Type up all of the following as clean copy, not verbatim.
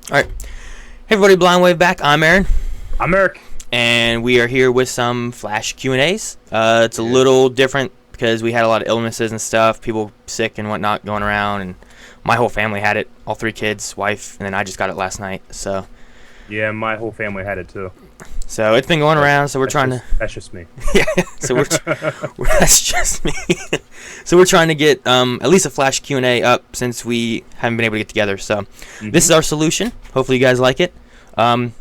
All right. Hey, everybody, Blind Wave back. I'm Aaron. I'm Eric. And we are here with some Flash Q&As. It's a little different because we had a lot of illnesses and stuff, people sick and whatnot going around, and my whole family had it, all 3 kids, wife, and then I just got it last night. So Yeah, my whole family had it too. So it's been going around, so we're trying to... That's just me. Yeah, so that's just me. So we're trying to get at least a Flash Q&A up since we haven't been able to get together. So this is our solution. Hopefully you guys like it. I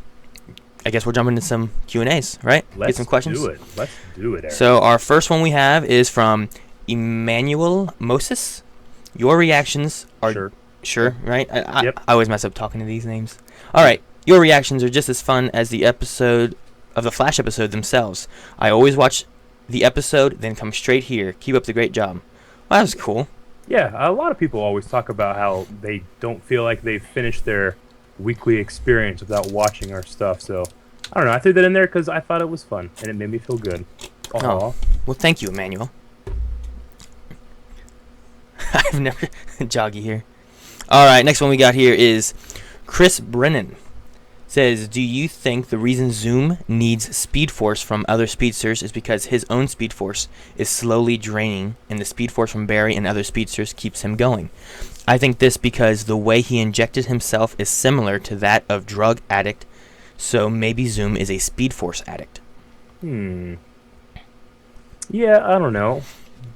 guess we'll jump into some Q&As, right? Let's get some questions. Let's do it, Eric. So our first one we have is from Emmanuel Moses. Your reactions are... Sure, right? I always mess up talking to these names. All right. Your reactions are just as fun as the episode of the Flash episode themselves. I always watch the episode, then come straight here. Keep up the great job. Well, that was cool. Yeah, a lot of people always talk about how they don't feel like they've finished their weekly experience without watching our stuff. So, I don't know. I threw that in there because I thought it was fun, and it made me feel good. Oh, well, thank you, Emmanuel. I've never... Joggy here. All right, next one we got here is Chris Brennan. Says, do you think the reason Zoom needs Speed Force from other Speedsters is because his own Speed Force is slowly draining and the Speed Force from Barry and other Speedsters keeps him going? I think this because the way he injected himself is similar to that of drug addict, so maybe Zoom is a Speed Force addict. Yeah, I don't know.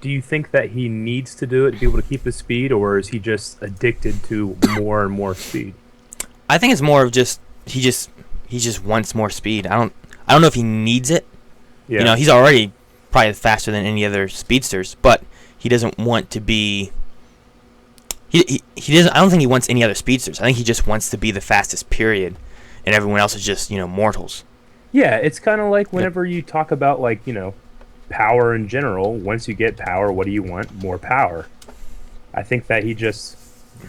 Do you think that he needs to do it to be able to keep his speed, or is he just addicted to more and more speed? I think it's more of just he just wants more speed. I don't know if he needs it. Yeah. You know, he's already probably faster than any other speedsters, but he doesn't want to be. He doesn't. I don't think he wants any other speedsters. I think he just wants to be the fastest. Period, and everyone else is just mortals. Yeah, it's kind of like whenever you talk about power in general. Once you get power, what do you want? More power. I think that he just,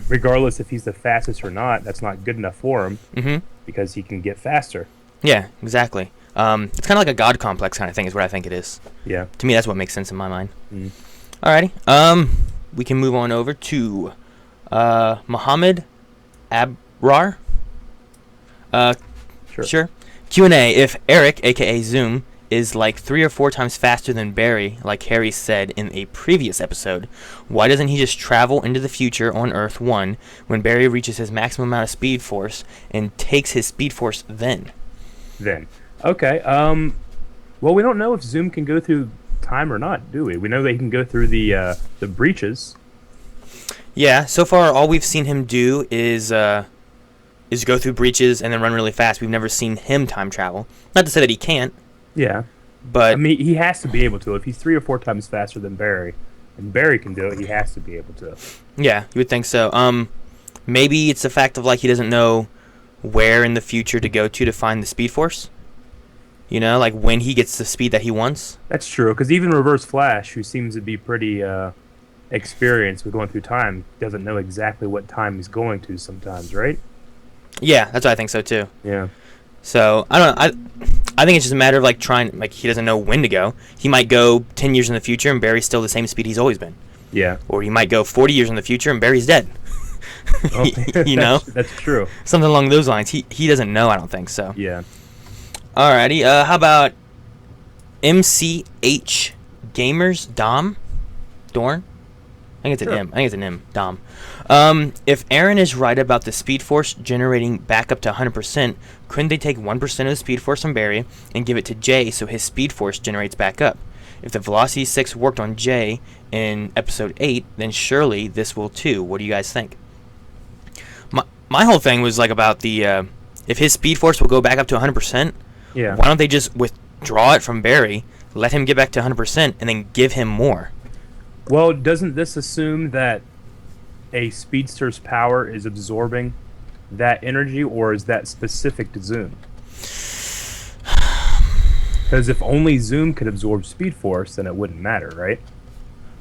regardless if he's the fastest or not, that's not good enough for him because he can get faster. Yeah, exactly. It's kind of like a god complex kind of thing is what I think it is. Yeah. To me, that's what makes sense in my mind. Alrighty. We can move on over to Muhammad Abrar. Sure. Q&A. If Eric, a.k.a. Zoom, is like 3 or 4 times faster than Barry, like Harry said in a previous episode, why doesn't he just travel into the future on Earth 1 when Barry reaches his maximum amount of Speed Force and takes his Speed Force then? Okay. Well, we don't know if Zoom can go through time or not, do we? We know that he can go through the breaches. Yeah, so far all we've seen him do is go through breaches and then run really fast. We've never seen him time travel. Not to say that he can't. Yeah. But I mean, he has to be able to. If he's 3 or 4 times faster than Barry, and Barry can do it, he has to be able to. Yeah, you would think so. Maybe it's the fact of he doesn't know where in the future to go to find the Speed Force. Like when he gets the speed that he wants. That's true, because even Reverse Flash, who seems to be pretty experienced with going through time, doesn't know exactly what time he's going to sometimes, right? Yeah, that's what I think so too. Yeah. So I don't know. I think it's just a matter of trying. He doesn't know when to go. He might go 10 years in the future and Barry's still the same speed he's always been. Yeah. Or he might go 40 years in the future and Barry's dead. That's true. Something along those lines. He doesn't know. I don't think so. Yeah. Alrighty. How about MCH Gamers Dorn? I think it's an M. I think it's an M. Dom. If Aaron is right about the Speed Force generating back up to 100%, couldn't they take 1% of the Speed Force from Barry and give it to Jay so his Speed Force generates back up? If the Velocity 6 worked on Jay in Episode 8, then surely this will too. What do you guys think? My whole thing was about the... if his Speed Force will go back up to 100%, why don't they just withdraw it from Barry, let him get back to 100%, and then give him more? Well, doesn't this assume that a speedster's power is absorbing that energy, or is that specific to Zoom? Because if only Zoom could absorb Speed Force, then it wouldn't matter, right?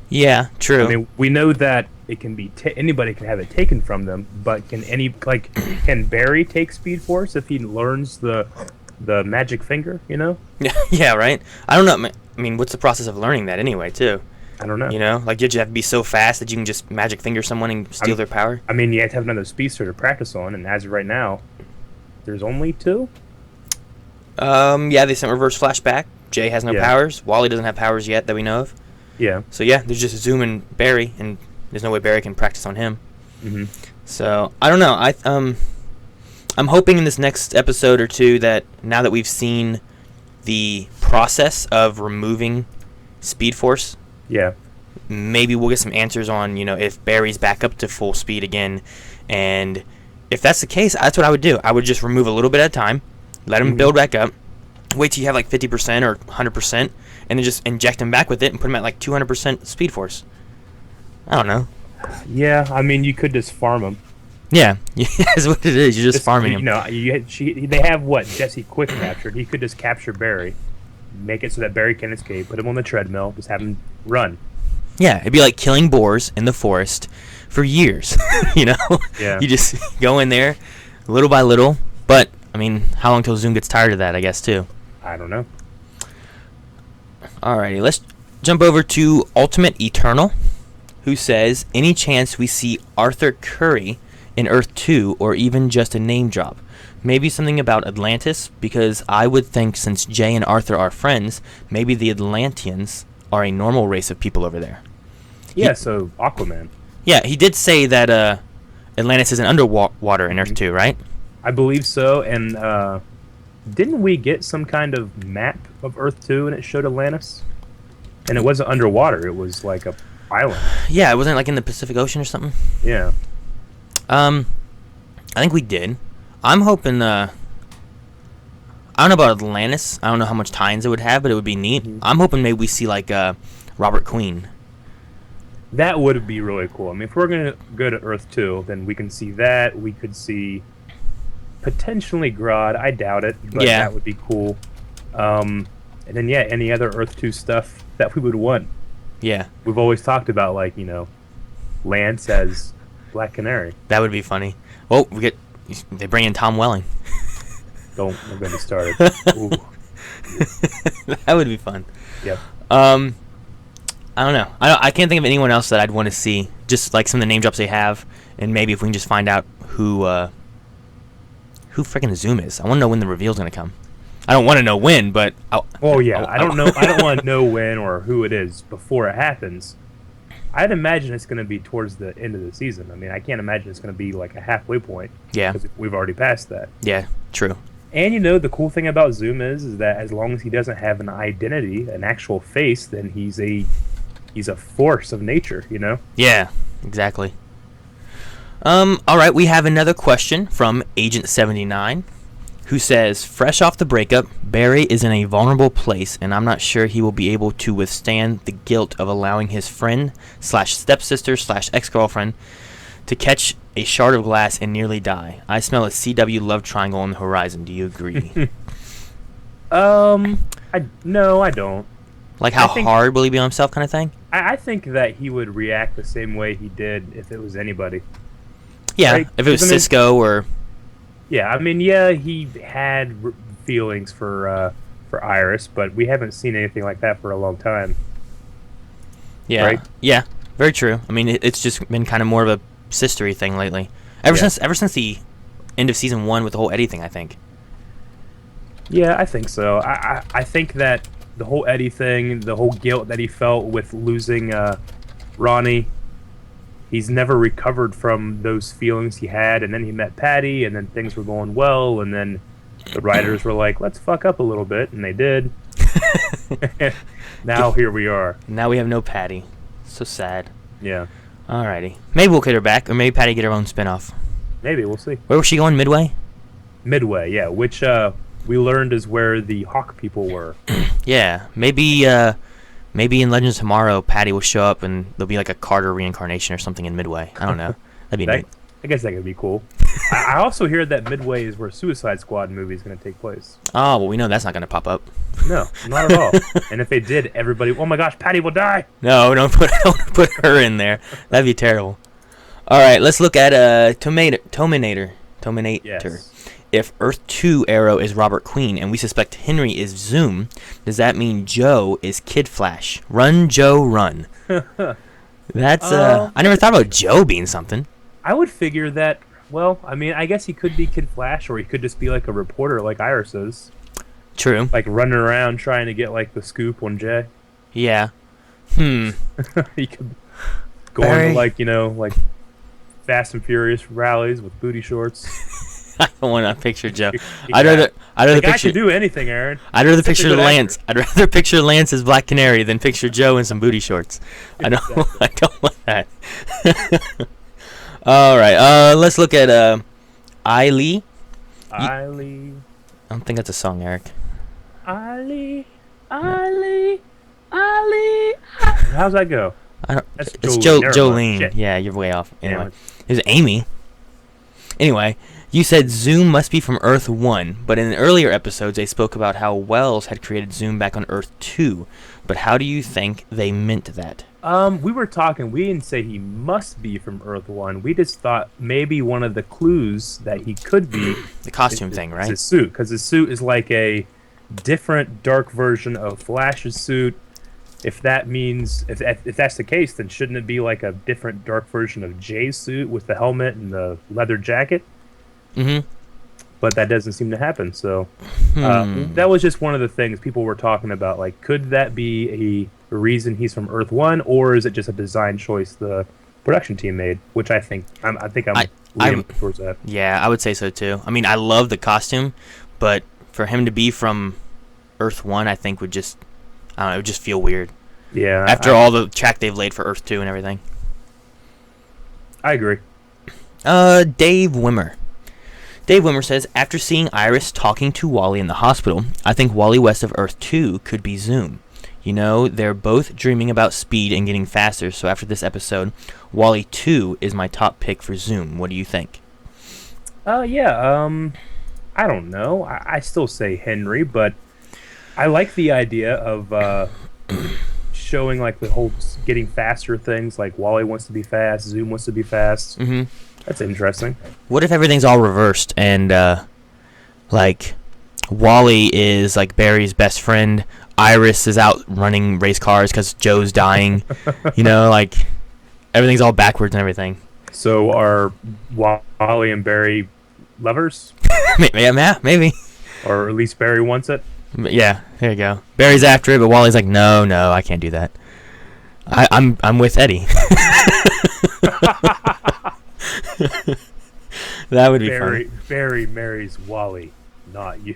Yeah, true. I mean, we know that it can be anybody can have it taken from them, but can Barry take Speed Force if he learns the magic finger? Yeah, right. I don't know. I mean, what's the process of learning that anyway, too? I don't know. You know, like did you have to be so fast that you can just magic finger someone and steal their power? I mean, you have to have another Speedster to practice on, and as of right now, there's only 2. Yeah, they sent reverse flashback. Jay has no Yeah. powers. Wally doesn't have powers yet that we know of. Yeah. So yeah, there's just Zoom and Barry, and there's no way Barry can practice on him. Mm-hmm. So I don't know. I'm hoping in this next episode or 2 that now that we've seen the process of removing Speed Force, Yeah. maybe we'll get some answers on, you know, if Barry's back up to full speed again. And if that's the case, that's what I would do. I would just remove a little bit at a time, let him build back up, wait till you have like 50% or 100%, and then just inject him back with it and put him at like 200% Speed Force. I don't know. Yeah, I mean, you could just farm him. Yeah, that's what it is. You're just farming him. You know, they have what Jesse quick captured. He could just capture Barry, make it so that Barry can escape, put him on the treadmill, just have him run. Yeah, it'd be like killing boars in the forest for years. You know, Yeah. You just go in there little by little. But I mean, how long till Zoom gets tired of that? I guess too. I don't know. Alrighty, let's jump over to Ultimate Eternal, who says, any chance we see Arthur Curry in Earth 2 or even just a name drop? Maybe something about Atlantis, because I would think since Jay and Arthur are friends, maybe the Atlanteans are a normal race of people over there. Yeah, so Aquaman. Yeah, he did say that Atlantis isn't underwater in Earth 2, right? I believe so, and didn't we get some kind of map of Earth 2 and it showed Atlantis? And it wasn't underwater, it was like a island. Yeah, it wasn't like in the Pacific Ocean or something. Yeah. I think we did. I'm hoping, I don't know about Atlantis. I don't know how much tie-ins it would have, but it would be neat. Mm-hmm. I'm hoping maybe we see, like, Robert Queen. That would be really cool. I mean, if we're going to go to Earth 2, then we can see that. We could see potentially Grodd. I doubt it, but Yeah. that would be cool. And then, yeah, any other Earth 2 stuff that we would want. Yeah, We've always talked about, like, you know, Lance as Black Canary. that would be funny. Well, they bring in Tom Welling. Don't get me started. Ooh. That would be fun. Yep. I don't know. I can't think of anyone else that I'd want to see. Just like some of the name drops they have, and maybe if we can just find out who freaking Zoom is. I want to know when the reveal's gonna come. I don't want to know when, but I don't know. I don't want to know when or who it is before it happens. I'd imagine it's going to be towards the end of the season. I mean, I can't imagine it's going to be like a halfway point. Yeah. Because we've already passed that. Yeah, true. And you know, the cool thing about Zoom is that as long as he doesn't have an identity, an actual face, then he's a force of nature. You know. Yeah, exactly. All right, we have another question from Agent 79, who says, fresh off the breakup, Barry is in a vulnerable place, and I'm not sure he will be able to withstand the guilt of allowing his friend / stepsister / ex-girlfriend to catch a shard of glass and nearly die. I smell a CW love triangle on the horizon. Do you agree? No, I don't. Like how I think- hard will he be on himself kind of thing? I think that he would react the same way he did if it was anybody. Yeah, Right, if it was 'cause I mean- Cisco or... Yeah, I mean, yeah, he had feelings for Iris, but we haven't seen anything like that for a long time. Yeah, Right? yeah, very true. I mean, it's just been kind of more of a sistery thing lately. Ever since the end of season 1 with the whole Eddie thing, I think. Yeah, I think so. I think that the whole Eddie thing, the whole guilt that he felt with losing Ronnie, he's never recovered from those feelings he had, and then he met Patty, and then things were going well, and then the writers were like, let's fuck up a little bit, and they did. Now here we are. Now we have no Patty. So sad. Yeah. Alrighty. Maybe we'll get her back, or maybe Patty get her own spinoff. Maybe, we'll see. Where was she going, Midway? Midway, yeah, which we learned is where the Hawk people were. Yeah, maybe in Legends of Tomorrow, Patty will show up and there'll be like a Carter reincarnation or something in Midway. I don't know. That'd be neat. I guess that could be cool. I also hear that Midway is where Suicide Squad movie is going to take place. Oh, well, we know that's not going to pop up. No, not at all. And if they did, everybody, oh my gosh, Patty will die. No, don't put her in there. That'd be terrible. All right, let's look at Tominator. Terminator. Yes. If Earth 2 Arrow is Robert Queen and we suspect Henry is Zoom, does that mean Joe is Kid Flash? Run, Joe, run. That's I never thought about Joe being something. I would figure that. Well, I mean, I guess he could be Kid Flash, or he could just be like a reporter, like Iris is. True. Like running around trying to get like the scoop on Jay. Yeah. He could go into like like Fast and Furious rallies with booty shorts. I don't want to picture Joe. I'd rather picture. I could do anything, Aaron. I'd rather picture Lance. I'd rather picture Lance as Black Canary than picture Joe in some booty shorts. Exactly. I don't want that. All right. Let's look at Eiley. Eiley. I don't think that's a song, Eric. Eiley. How's that go? I don't. That's It's Jolene. Jolene. Yeah, you're way off. Anyway, it's Amy. Anyway, you said Zoom must be from Earth 1, but in earlier episodes they spoke about how Wells had created Zoom back on Earth 2. But how do you think they meant that? We were talking. We didn't say he must be from Earth 1. We just thought maybe one of the clues that he could be The costume thing, right? Is his suit, because his suit is like a different dark version of Flash's suit. If that means, if that's the case, then shouldn't it be like a different dark version of Jay's suit with the helmet and the leather jacket? Mm-hmm. But that doesn't seem to happen. So that was just one of the things people were talking about. Like, could that be a reason he's from Earth 1, or is it just a design choice the production team made? Which I think I'm leaning towards that. Yeah, I would say so too. I mean, I love the costume, but for him to be from Earth 1, I think would just, I don't know, it would just feel weird. Yeah. After all the track they've laid for Earth 2 and everything. I agree. Dave Wimmer. Dave Wimmer says, after seeing Iris talking to Wally in the hospital, I think Wally West of Earth 2 could be Zoom. You know, they're both dreaming about speed and getting faster, so after this episode, Wally 2 is my top pick for Zoom. What do you think? I don't know. I still say Henry, but I like the idea of showing like the whole getting faster things, like Wally wants to be fast, Zoom wants to be fast. Mm-hmm. That's interesting. What if everything's all reversed and, like, Wally is, like, Barry's best friend, Iris is out running race cars because Joe's dying, you know, like, everything's all backwards and everything. So are Wally and Barry lovers? Yeah, maybe. Or at least Barry wants it? Yeah, there you go. Barry's after it, but Wally's like, no, I can't do that. I'm with Eddie. That would be funny. Barry marries Wally, not you.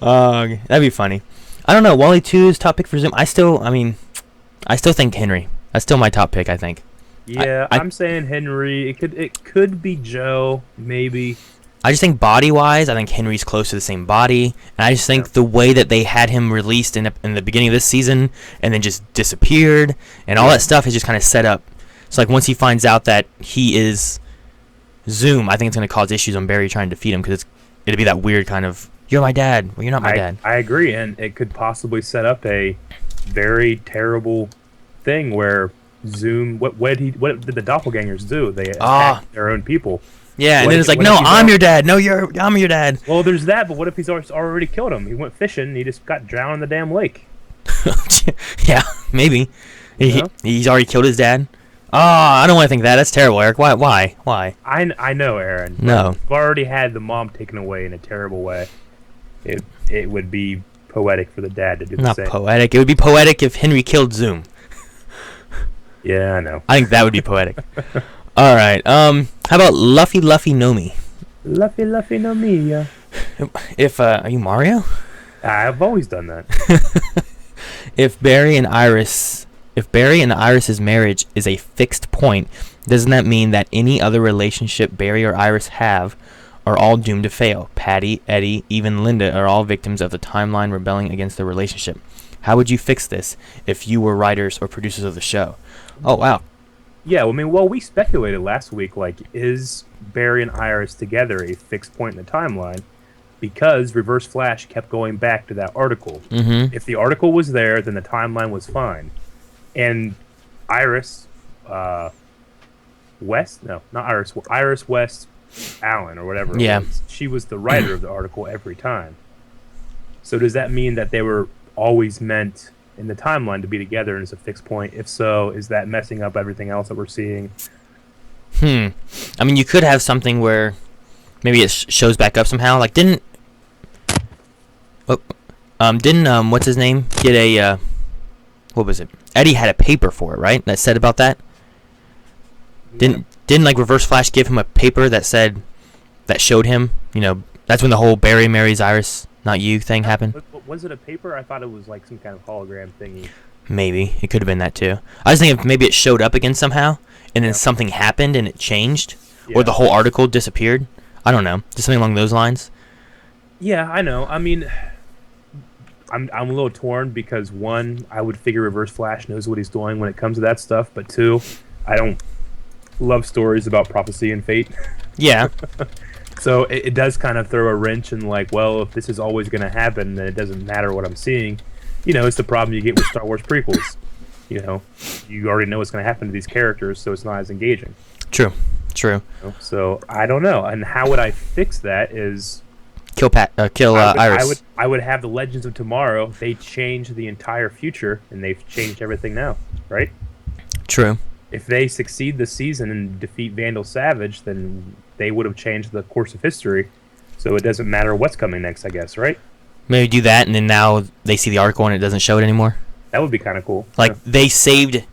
That'd be funny. I don't know. Wally 2 is top pick for Zoom. I still think Henry. That's still my top pick, I think. Yeah, I'm saying Henry. It could be Joe, maybe. I just think body-wise, I think Henry's close to the same body, and I just think the way that they had him released in the beginning of this season and then just disappeared and all that stuff is just kind of set up. So like once he finds out that he is Zoom, I think it's going to cause issues on Barry trying to defeat him because it'll be that weird kind of, you're my dad, well, you're not my dad. I agree, and it could possibly set up a very terrible thing where Zoom, what did the doppelgangers do? They attacked their own people. Yeah, and then it's like, no, I'm your dad. No, I'm your dad. Well, there's that, but what if he's already killed him? He went fishing, and he just got drowned in the damn lake. Yeah, maybe. He's already killed his dad. Oh, I don't want to think that. That's terrible, Eric. Why? I know, Aaron. No. We've already had the mom taken away in a terrible way. It would be poetic for the dad to do the same. Not poetic. It would be poetic if Henry killed Zoom. Yeah, I know. I think that would be poetic. All right. How about Luffy No Me? Luffy No Me, yeah. Are you Mario? I've always done that. If Barry and Iris's marriage is a fixed point, doesn't that mean that any other relationship Barry or Iris have are all doomed to fail? Patty, Eddie, even Linda are all victims of the timeline rebelling against the relationship. How would you fix this if you were writers or producers of the show? Oh, wow. Yeah, we speculated last week, like, is Barry and Iris together a fixed point in the timeline? Because Reverse Flash kept going back to that article. Mm-hmm. If the article was there, then the timeline was fine. And Iris, West. No, not Iris. Iris West Allen or whatever. Yeah. It was. She was the writer of the article every time. So does that mean that they were always meant in the timeline to be together and it's a fixed point? If so, is that messing up everything else that we're seeing? I mean, you could have something where maybe it shows back up somehow. Like, didn't what's his name get a what was it? Eddie had a paper for it, right? That said about that. Yeah. Didn't like Reverse Flash give him a paper that showed him? That's when the whole Barry marries Iris, not you thing happened. Was it a paper? I thought it was like some kind of hologram thingy. Maybe it could have been that too. I was thinking if maybe it showed up again somehow, and then something happened and it changed, or the whole article disappeared. I don't know, just something along those lines. Yeah, I know. I mean, I'm a little torn because one, I would figure Reverse Flash knows what he's doing when it comes to that stuff, but two, I don't love stories about prophecy and fate. Yeah. So it does kind of throw a wrench in, like, well, if this is always going to happen, then it doesn't matter what I'm seeing. It's the problem you get with Star Wars prequels. You already know what's going to happen to these characters, so it's not as engaging. True. So I don't know. And how would I fix that is Kill Iris. I would have the Legends of Tomorrow. They changed the entire future, and they've changed everything now, right? True. If they succeed this season and defeat Vandal Savage, then they would have changed the course of history. So it doesn't matter what's coming next, I guess, right? Maybe do that, and then now they see the article and it doesn't show it anymore. That would be kind of cool. Like they saved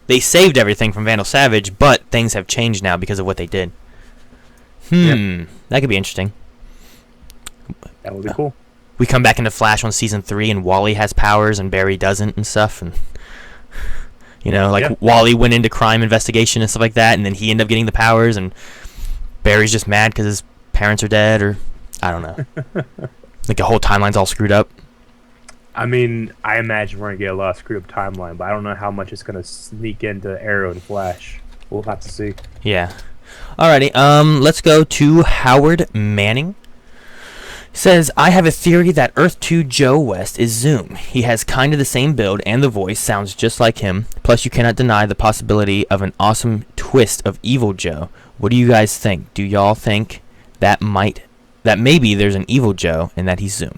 everything from Vandal Savage, but things have changed now because of what they did. That could be interesting. That would be cool. We come back into Flash on season 3, and Wally has powers and Barry doesn't and stuff, and Wally went into crime investigation and stuff like that, and then he ended up getting the powers, and Barry's just mad because his parents are dead, or I don't know. Like the whole timeline's all screwed up. I mean, I imagine we're going to get a lot of screwed up timeline, but I don't know how much it's going to sneak into Arrow and Flash. We'll have to see. Yeah. Alrighty, let's go to Howard Manning. Says, I have a theory that Earth 2 Joe West is Zoom. He has kind of the same build, and the voice sounds just like him. Plus, you cannot deny the possibility of an awesome twist of Evil Joe. What do you guys think? Do y'all think that maybe there's an Evil Joe and that he's Zoom?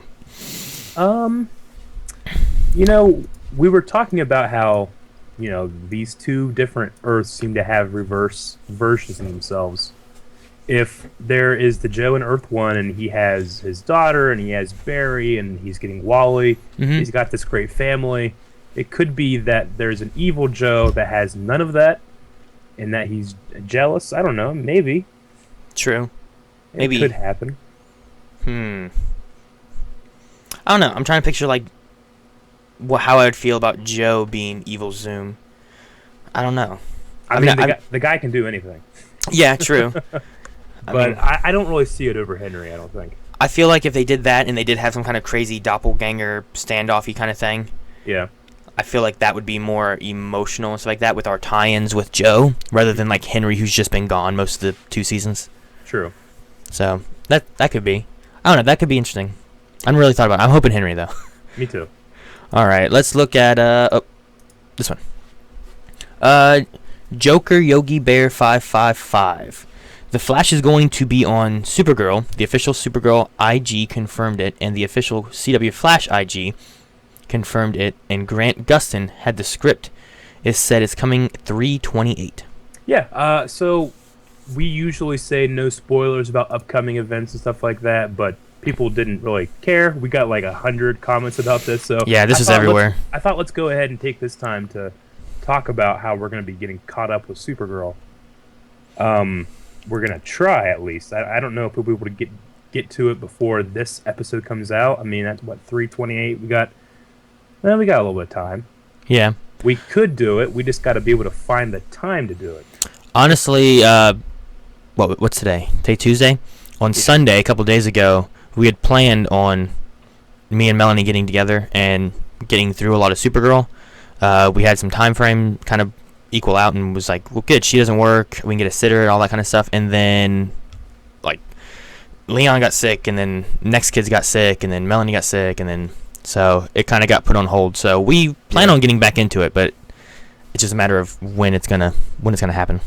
We were talking about how, these two different Earths seem to have reverse versions of themselves. If there is the Joe in Earth 1 and he has his daughter and he has Barry and he's getting Wally, he's got this great family, it could be that there's an evil Joe that has none of that and that he's jealous. I don't know. Maybe. True. Maybe. It could happen. I don't know. I'm trying to picture, how I would feel about Joe being evil Zoom. I don't know. I mean, the guy can do anything. Yeah, true. But I don't really see it over Henry, I don't think. I feel like if they did that and they did have some kind of crazy doppelganger standoffy kind of thing, yeah, I feel like that would be more emotional and stuff like that with our tie-ins with Joe, rather than like Henry, who's just been gone most of the 2 seasons. True. So that could be. I don't know. That could be interesting. I haven't really thought about it. I'm hoping Henry, though. Me too. All right, let's look at this one. Joker Yogi Bear 555. The Flash is going to be on Supergirl. The official Supergirl IG confirmed it, and the official CW Flash IG confirmed it. And Grant Gustin had the script. It said it's coming 3/28. Yeah. So we usually say no spoilers about upcoming events and stuff like that, but people didn't really care. We got like 100 comments about this. So yeah, this is everywhere. I thought let's go ahead and take this time to talk about how we're going to be getting caught up with Supergirl. We're going to try, at least. I don't know if we'll be able to get to it before this episode comes out. I mean, that's, 3/28? We got a little bit of time. Yeah. We could do it. We just got to be able to find the time to do it. Honestly, what's today? Today, Tuesday? On Sunday, a couple days ago, we had planned on me and Melanie getting together and getting through a lot of Supergirl. We had some time frame kind of equal out and was like, well, good, she doesn't work, we can get a sitter and all that kind of stuff. And then Leon got sick, and then next kids got sick, and then Melanie got sick, and then so it kind of got put on hold. So we plan on getting back into it, but it's just a matter of when it's gonna happen.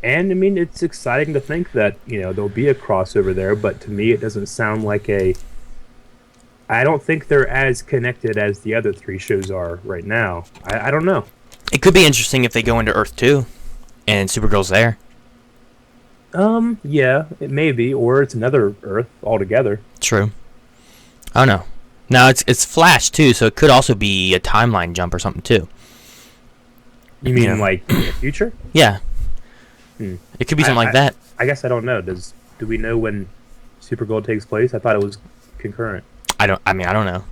And I mean, it's exciting to think that, there'll be a crossover there, but to me, it doesn't sound like I don't think they're as connected as the other three shows are right now. I don't know. It could be interesting if they go into Earth 2 and Supergirl's there. Yeah, it may be, or it's another Earth altogether. True. I don't know. Now, it's Flash, too, so it could also be a timeline jump or something, too. You mean, like, in the future? Yeah. It could be something like that. I guess I don't know. Do we know when Supergirl takes place? I thought it was concurrent. I don't know.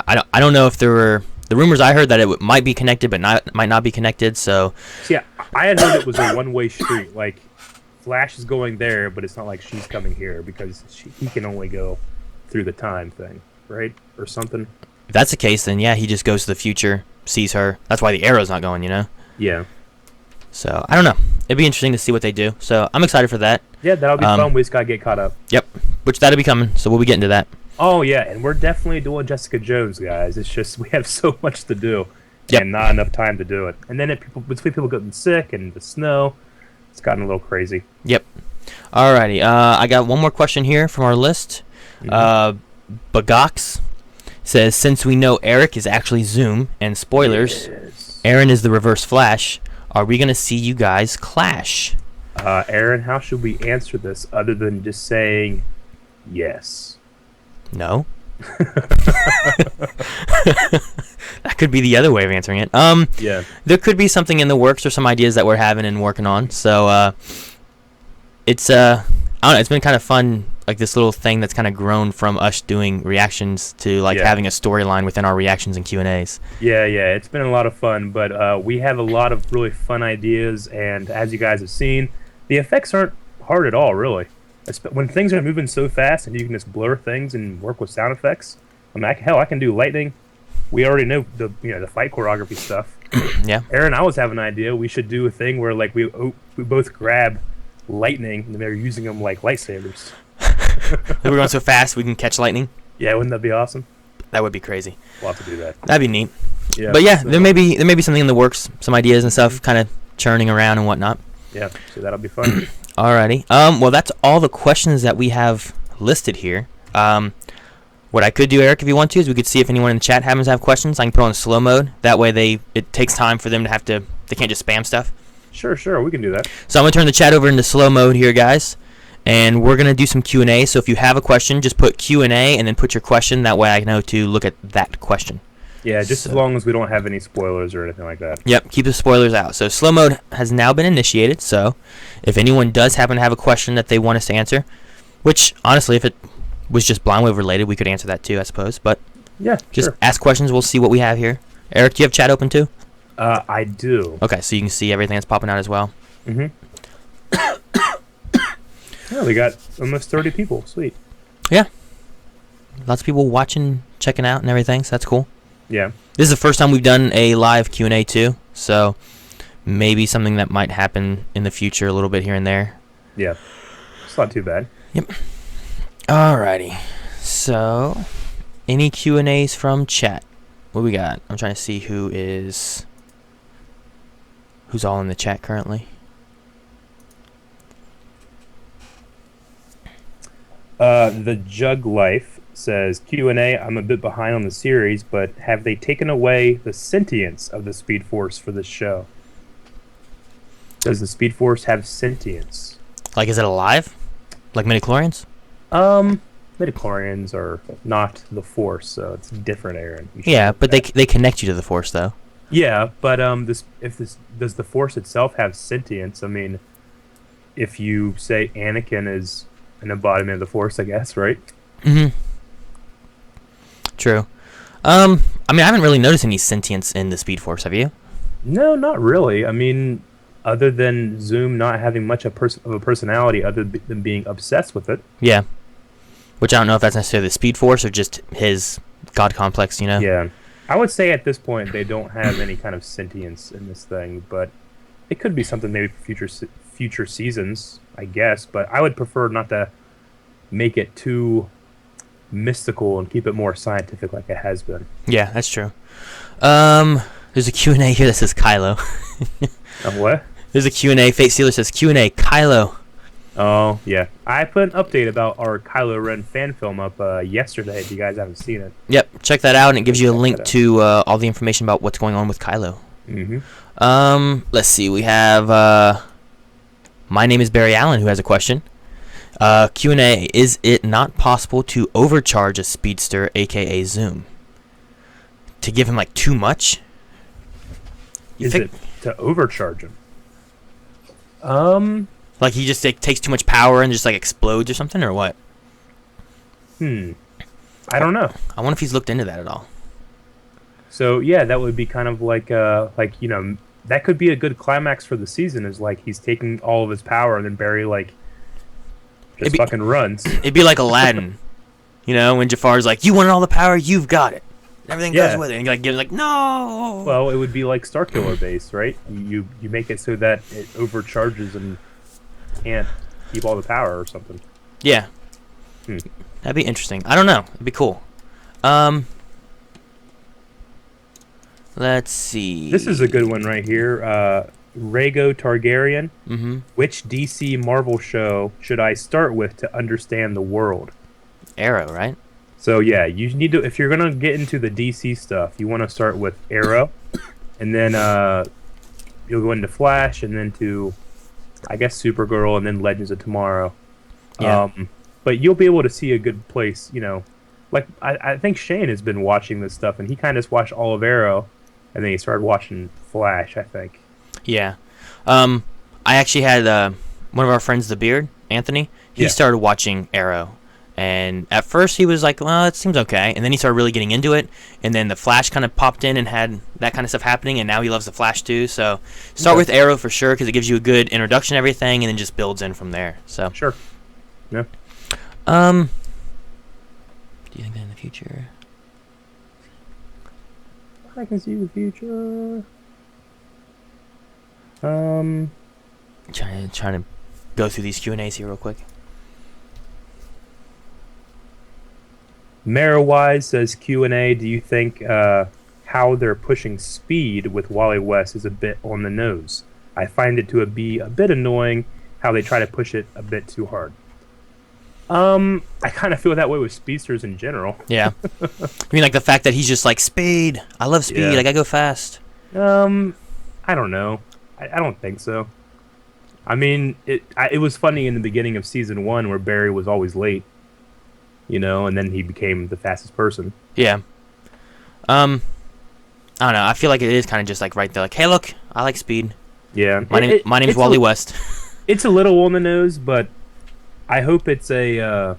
I don't know if there were the rumors I heard that it might be connected, but might not be connected. So yeah, I had heard it was a one-way street. Like Flash is going there, but it's not like she's coming here because he can only go through the time thing, right, or something. If that's the case, then yeah, he just goes to the future, sees her. That's why the Arrow's not going, Yeah. So I don't know. It'd be interesting to see what they do. So I'm excited for that. Yeah, that'll be fun. We just gotta get caught up. Yep. Which that'll be coming. So we'll be getting to that. Oh yeah, and we're definitely doing Jessica Jones, guys. It's just we have so much to do, Yep. and not enough time to do it. And then between people getting sick and the snow, it's gotten a little crazy. Yep. Alrighty. I got one more question here from our list. Bagox says, since we know Eric is actually Zoom, and spoilers, Yes. Aaron is the Reverse Flash, are we going to see you guys clash? Aaron, how should we answer this other than just saying yes? No. That could be the other way of answering it. Yeah. There could be something in the works or some ideas that we're having and working on. So it's I don't know, it's been kind of fun, like this little thing that's kind of grown from us doing reactions to having a storyline within our reactions and Q&As. Yeah, it's been a lot of fun, but we have a lot of really fun ideas, and as you guys have seen, the effects aren't hard at all, really. When things are moving so fast and you can just blur things and work with sound effects, I mean, I can do lightning. We already know the fight choreography stuff. Yeah. Aaron, I was having an idea. We should do a thing where we both grab lightning and they're using them like lightsabers. We're going so fast we can catch lightning. Yeah, wouldn't that be awesome? That would be crazy. We'll have to do that. That'd be neat. Yeah. But yeah, so, there may be something in the works, some ideas and stuff, kind of churning around and whatnot. Yeah, so that'll be fun. Alrighty. Well, that's all the questions that we have listed here. What I could do, Eric, if you want to, is we could see if anyone in the chat happens to have questions. I can put on slow mode. That way it takes time for them to they can't just spam stuff. Sure, we can do that. So I'm going to turn the chat over into slow mode here, guys. And we're going to do some Q&A. So if you have a question, just put Q&A and then put your question. That way I know to look at that question. Yeah, just as long as we don't have any spoilers or anything like that. Yep, keep the spoilers out. So slow mode has now been initiated. So if anyone does happen to have a question that they want us to answer, which honestly, if it was just Blind Wave related, we could answer that too, I suppose. But yeah, just sure. ask questions. We'll see what we have here. Eric, do you have chat open too? I do. Okay, so you can see everything that's popping out as well. Mm-hmm. Yeah, we got almost 30 people. Sweet. Yeah. Lots of people watching, checking out and everything, so that's cool. Yeah. This is the first time we've done a live Q&A too, so maybe something that might happen in the future a little bit here and there. Yeah. It's not too bad. Yep. Alrighty. So, any Q&As from chat? What we got? I'm trying to see who's all in the chat currently. The Jug Life says, Q&A, I'm a bit behind on the series, but have they taken away the sentience of the Speed Force for this show? Does the Speed Force have sentience? Like, is it alive? Like midichlorians? Midichlorians are not the Force, so it's different, Aaron. Yeah, but they connect you to the Force, though. Yeah, but does the Force itself have sentience? I mean, if you say Anakin is an embodiment of the Force, I guess, right? Mm-hmm. True. I mean, I haven't really noticed any sentience in the Speed Force, have you? No, not really. I mean, other than Zoom not having much of a personality other than being obsessed with it. Yeah. Which I don't know if that's necessarily the Speed Force or just his God complex, you know? Yeah. I would say at this point they don't have any kind of sentience in this thing, but it could be something maybe for future seasons, I guess. But I would prefer not to make it too mystical and keep it more scientific like it has been. Yeah, that's true. There's a Q&A here that says Kylo. What? There's a Q&A. Fate Sealer says Q&A. Kylo. Oh, yeah. I put an update about our Kylo Ren fan film up yesterday, if you guys haven't seen it. Yep, check that out, and it gives you a Check link that out. to all the information about what's going on with Kylo. Mm-hmm. Let's see. We have My Name is Barry Allen, who has a question. Q&A. Is it not possible to overcharge a Speedster, a.k.a. Zoom? To give him, like, too much? Is it to overcharge him? Like, he just takes too much power and just, like, explodes or something, or what? I don't know. I wonder if he's looked into that at all. So, yeah, that would be kind of like, that could be a good climax for the season, is, like, he's taking all of his power, and then Barry, like, just fucking runs. It'd be like Aladdin, you know, when Jafar's like, you want all the power, you've got it. Everything goes with it. And you like, get like, no. Well, it would be like Starkiller base, right? You make it so that it overcharges and can't keep all the power or something. Yeah. That'd be interesting. I don't know. It'd be cool. Let's see. This is a good one right here. Rhaego Targaryen. Mm-hmm. Which DC Marvel show should I start with to understand the world? Arrow, right? So yeah, you need to, if you're gonna get into the DC stuff, you want to start with Arrow, and then you'll go into Flash, and then to, I guess, Supergirl, and then Legends of Tomorrow. Yeah. But you'll be able to see a good place, you know. Like I think Shane has been watching this stuff, and he kind of watched all of Arrow, and then he started watching Flash, I think. Yeah. I actually had one of our friends, the Beard, Anthony. He started watching Arrow. And at first he was like, well, it seems okay. And then he started really getting into it. And then the Flash kind of popped in and had that kind of stuff happening. And now he loves the Flash too. So start with Arrow for sure, because it gives you a good introduction to everything and then just builds in from there. So Sure. Yeah. Do you think that in the future? I can see the future. Trying Trying to go through these Q&As here real quick. Marrowwise says Q&A, do you think how they're pushing speed with Wally West is a bit on the nose? I find it to be a bit annoying how they try to push it a bit too hard. I kind of feel that way with Speedsters in general. Yeah. I mean, like the fact that he's just like, speed. I love speed. Yeah. I gotta go fast. I don't know. I don't think so. I mean, it was funny in the beginning of season 1 where Barry was always late. You know, and then he became the fastest person. Yeah. I don't know. I feel like it is kind of just like right there, like, hey, look, I like speed. Yeah. My name's Wally West. It's a little on the nose, but I hope it's I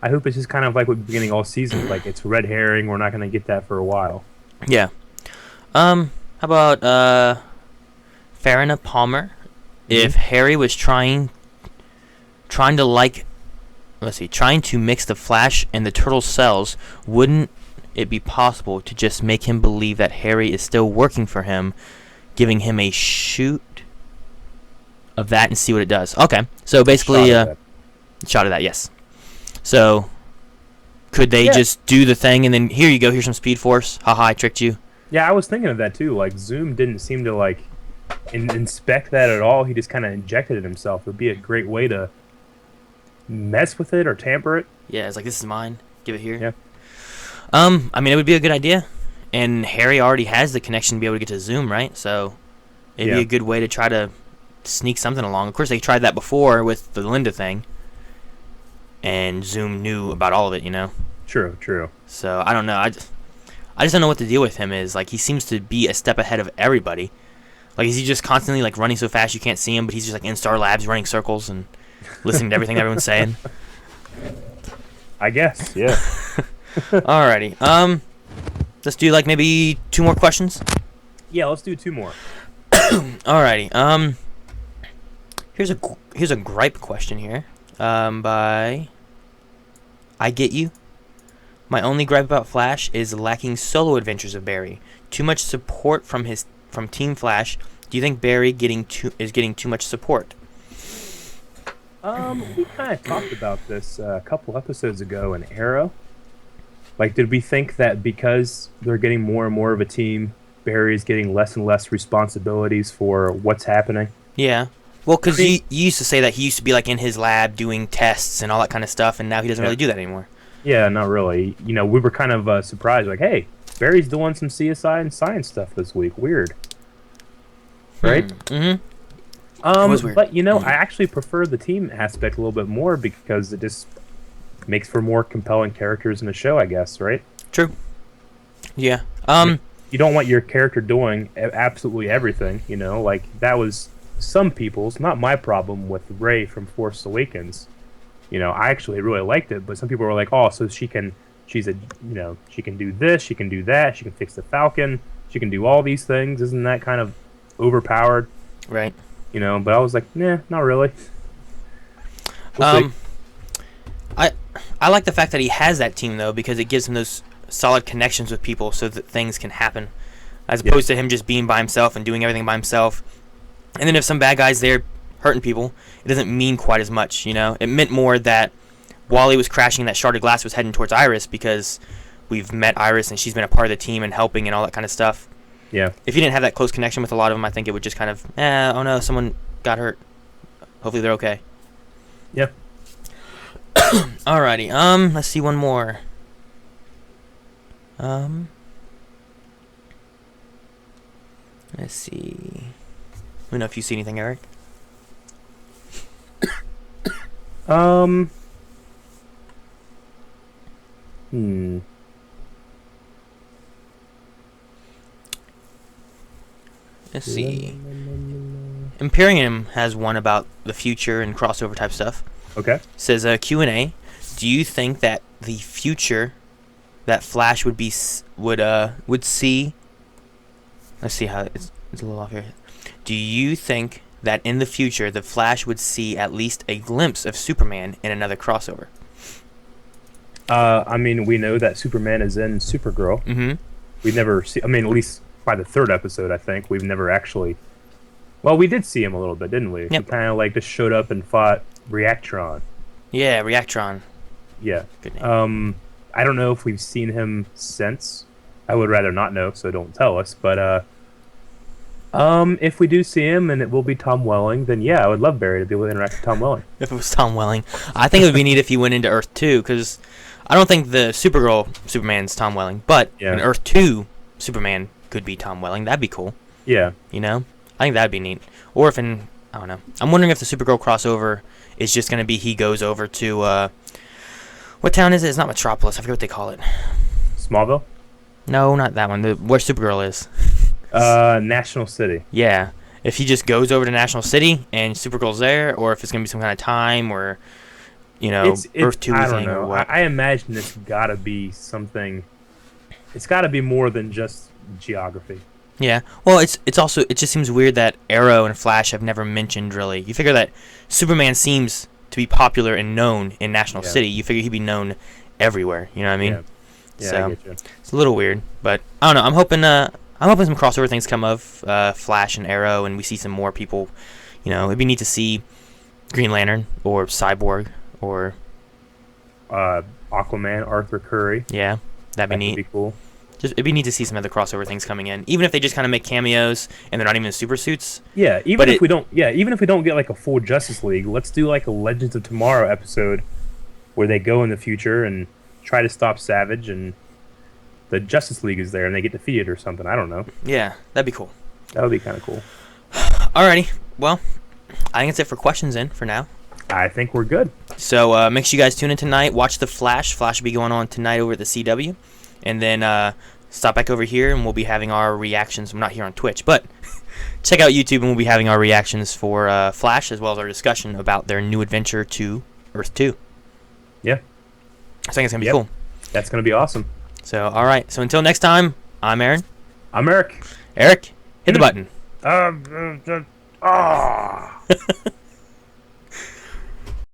hope it's just kind of like we're beginning all season. Like, it's red herring. We're not going to get that for a while. Yeah. How about Farina Palmer? If Harry was trying to like. Let's see, trying to mix the Flash and the Turtle cells, wouldn't it be possible to just make him believe that Harry is still working for him, giving him a shoot of that and see what it does? Okay, so basically, shot of that, yes. So, could they just do the thing and then, here you go, here's some Speed Force, haha, I tricked you? Yeah, I was thinking of that too. Like, Zoom didn't seem to, like, inspect that at all. He just kind of injected it himself. It would be a great way to mess with it or tamper it. Yeah, it's like, this is mine. Give it here. Yeah. I mean, it would be a good idea. And Harry already has the connection to be able to get to Zoom, right? So it'd be a good way to try to sneak something along. Of course, they tried that before with the Linda thing. And Zoom knew about all of it, you know? True. So I don't know. I just don't know what the deal with him is. Like, he seems to be a step ahead of everybody. Like, is he just constantly, like, running so fast you can't see him, but he's just, like, in Star Labs running circles and listening to everything everyone's saying? I guess, yeah. Alrighty. Let's do like maybe 2 more questions. Yeah, let's do 2 more. Alrighty. Here's a gripe question here. By I Get You. My only gripe about Flash is lacking solo adventures of Barry. Too much support from Team Flash. Do you think Barry is getting too much support? We kind of talked about this a couple episodes ago in Arrow. Like, did we think that because they're getting more and more of a team, Barry's getting less and less responsibilities for what's happening. Yeah. Well, because you used to say that he used to be like in his lab doing tests and all that kind of stuff, and now he doesn't really do that anymore. Yeah, not really. You know, we were kind of surprised, like, hey, Barry's doing some CSI and science stuff this week. Weird. Right? Mm-hmm. It was weird. But, you know, I actually prefer the team aspect a little bit more because it just makes for more compelling characters in the show, I guess, right? True. Yeah. You don't want your character doing absolutely everything, you know? Like, that was some people's, not my problem with Rey from Force Awakens. You know, I actually really liked it, but some people were like, oh, so she can do this, she can do that, she can fix the Falcon, she can do all these things. Isn't that kind of overpowered? Right. You know, but I was like, nah, not really. We'll see. I like the fact that he has that team, though, because it gives him those solid connections with people so that things can happen, as opposed to him just being by himself and doing everything by himself. And then if some bad guy's there hurting people, it doesn't mean quite as much, you know? It meant more that Wally was crashing, that sharded glass was heading towards Iris because we've met Iris and she's been a part of the team and helping and all that kind of stuff. Yeah. If you didn't have that close connection with a lot of them, I think it would just kind of, oh no, someone got hurt. Hopefully they're okay. Yeah. Alrighty, let's see one more. Let's see. Let me know if you see anything, Eric. Let's see. Imperium has one about the future and crossover type stuff. Okay. Says Q&A. Do you think that the future that Flash would see? Let's see how it's a little off here. Do you think that in the future the Flash would see at least a glimpse of Superman in another crossover? I mean, we know that Superman is in Supergirl. Mm-hmm. We've never seen. I mean, at least by the third episode, I think we've never actually. Well, we did see him a little bit, didn't we? Yep. He kind of like just showed up and fought Reactron. Yeah, Reactron. Yeah. Good name. I don't know if we've seen him since. I would rather not know, so don't tell us. But if we do see him and it will be Tom Welling, then yeah, I would love Barry to be able to interact with Tom Welling. If it was Tom Welling, I think it would be neat if he went into Earth 2, because I don't think the Supergirl Superman's Tom Welling, but in Earth 2 Superman could be Tom Welling. That'd be cool. Yeah. You know, I think that'd be neat. Or if I don't know. I'm wondering if the Supergirl crossover is just going to be he goes over to what town is it? It's not Metropolis. I forget what they call it. Smallville? No, not that one. Where Supergirl is. National City. Yeah. If he just goes over to National City and Supergirl's there, or if it's going to be some kind of time or, you know, Earth 2 I thing don't know. or what. I imagine it's got to be something. It's got to be more than just geography. Yeah. Well, it's also, it just seems weird that Arrow and Flash have never mentioned, really. You figure that Superman seems to be popular and known in National City. You figure he'd be known everywhere. You know what I mean? Yeah, so I get you. It's a little weird, but I don't know. I'm hoping some crossover things come of Flash and Arrow, and we see some more people. You know, it'd be neat to see Green Lantern or Cyborg or Aquaman, Arthur Curry. Yeah, that'd be neat. That'd be cool. It'd be neat to see some other crossover things coming in, even if they just kind of make cameos and they're not even in super suits. Yeah, even if we don't get like a full Justice League, let's do like a Legends of Tomorrow episode where they go in the future and try to stop Savage, and the Justice League is there and they get defeated or something. I don't know. Yeah, that'd be cool. That would be kind of cool. Alrighty, well, I think that's it for questions in for now. I think we're good. So make sure you guys tune in tonight. Watch The Flash. Flash will be going on tonight over at the CW. And then stop back over here and we'll be having our reactions. I'm not here on Twitch, but check out YouTube and we'll be having our reactions for Flash as well as our discussion about their new adventure to Earth 2. Yeah. I think it's going to be cool. That's going to be awesome. So, all right. So until next time, I'm Aaron. I'm Eric. Eric, hit the button.